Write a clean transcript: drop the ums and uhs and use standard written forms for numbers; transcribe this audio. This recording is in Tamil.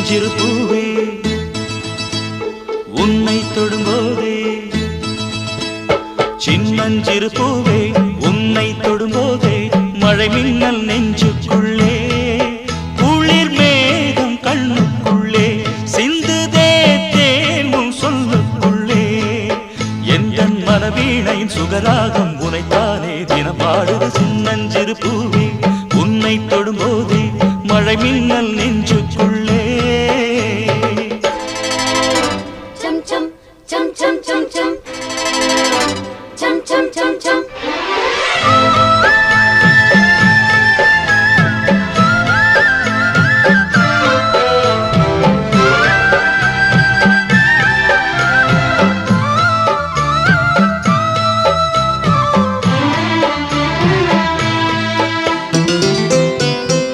சின்னஞ்சிறு பூவே உன்னை தொடும்போதே சின்னஞ்சிறு பூவே உன்னை தொடும்போதே மழை மின்னல் நெஞ்சுக்குள்ளே குளிர் மேகம் கண்ணுக்குள்ளே சிந்துதே தேனும் சொல்லுக்குள்ளே எந்தன் மனவீணையின் சுகராகம் உனைத்தானே தினம் பாடுது சின்னஞ்சிறு பூவே உன்னை தொடும்போதே மழை மின்னல்